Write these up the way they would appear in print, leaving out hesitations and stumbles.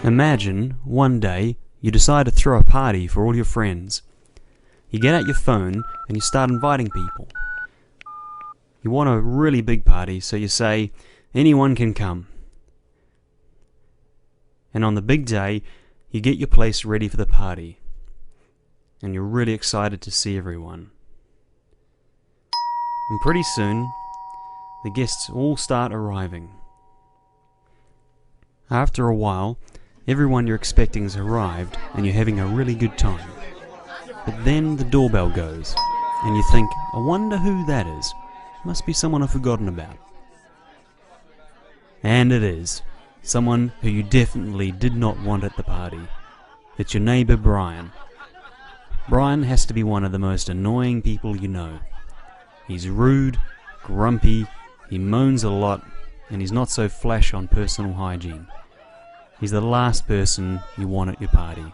Imagine, one day, you decide to throw a party for all your friends. You get out your phone and you start inviting people. You want a really big party, so you say, anyone can come. And on the big day, you get your place ready for the party. And you're really excited to see everyone. And pretty soon, the guests all start arriving. After a while, everyone you're expecting has arrived and you're having a really good time. But then the doorbell goes, and you think, I wonder who that is. Must be someone I've forgotten about. And it is. Someone who you definitely did not want at the party. It's your neighbour Brian. Brian has to be one of the most annoying people you know. He's rude, grumpy, he moans a lot, and he's not so flash on personal hygiene. He's the last person you want at your party.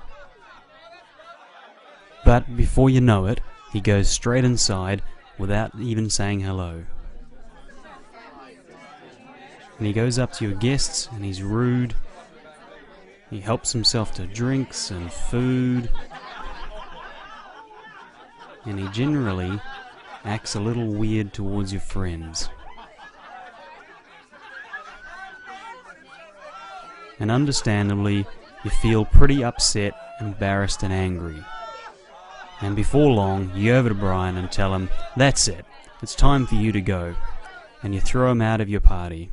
But before you know it, he goes straight inside without even saying hello. And he goes up to your guests and he's rude. He helps himself to drinks and food. And he generally acts a little weird towards your friends. And understandably, you feel pretty upset, embarrassed and angry. And before long, you go over to Brian and tell him, that's it, it's time for you to go. And you throw him out of your party.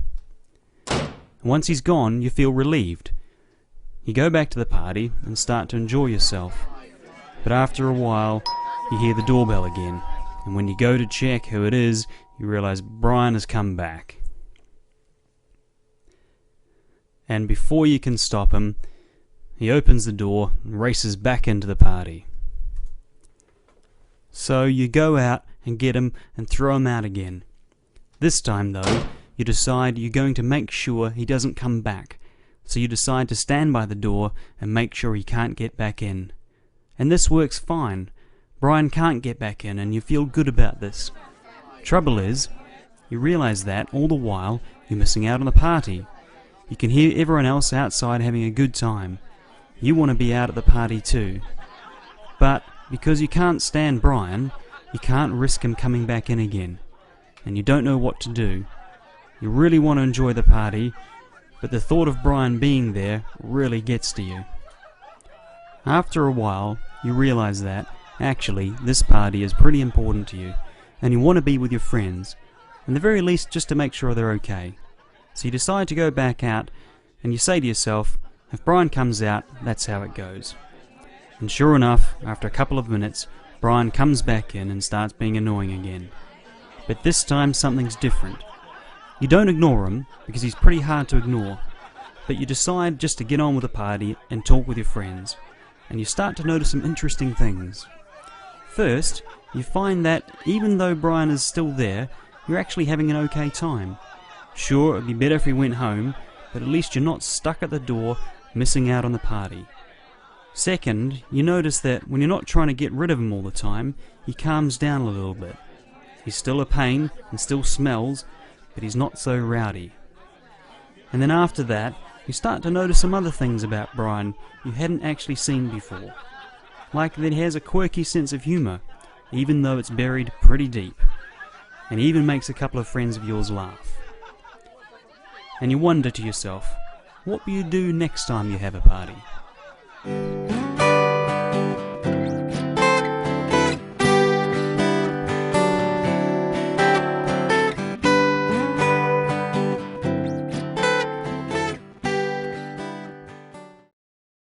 And once he's gone, you feel relieved. You go back to the party and start to enjoy yourself. But after a while, you hear the doorbell again. And when you go to check who it is, you realize Brian has come back. And before you can stop him, he opens the door and races back into the party. So you go out and get him and throw him out again. This time though, you decide you're going to make sure he doesn't come back. So you decide to stand by the door and make sure he can't get back in. And this works fine. Brian can't get back in and you feel good about this. Trouble is, you realize that all the while you're missing out on the party. You can hear everyone else outside having a good time. You want to be out at the party too. But because you can't stand Brian, you can't risk him coming back in again. And you don't know what to do. You really want to enjoy the party, but the thought of Brian being there really gets to you. After a while, you realize that, actually, this party is pretty important to you, and you want to be with your friends, and the very least just to make sure they're okay. So you decide to go back out, and you say to yourself, if Brian comes out, that's how it goes. And sure enough, after a couple of minutes, Brian comes back in and starts being annoying again. But this time something's different. You don't ignore him, because he's pretty hard to ignore, but you decide just to get on with the party and talk with your friends, and you start to notice some interesting things. First, you find that even though Brian is still there, you're actually having an okay time. Sure, it'd be better if he went home, but at least you're not stuck at the door, missing out on the party. Second, you notice that when you're not trying to get rid of him all the time, he calms down a little bit. He's still a pain and still smells, but he's not so rowdy. And then after that, you start to notice some other things about Brian you hadn't actually seen before. Like that he has a quirky sense of humour, even though it's buried pretty deep. And he even makes a couple of friends of yours laugh. And you wonder to yourself, what will you do next time you have a party?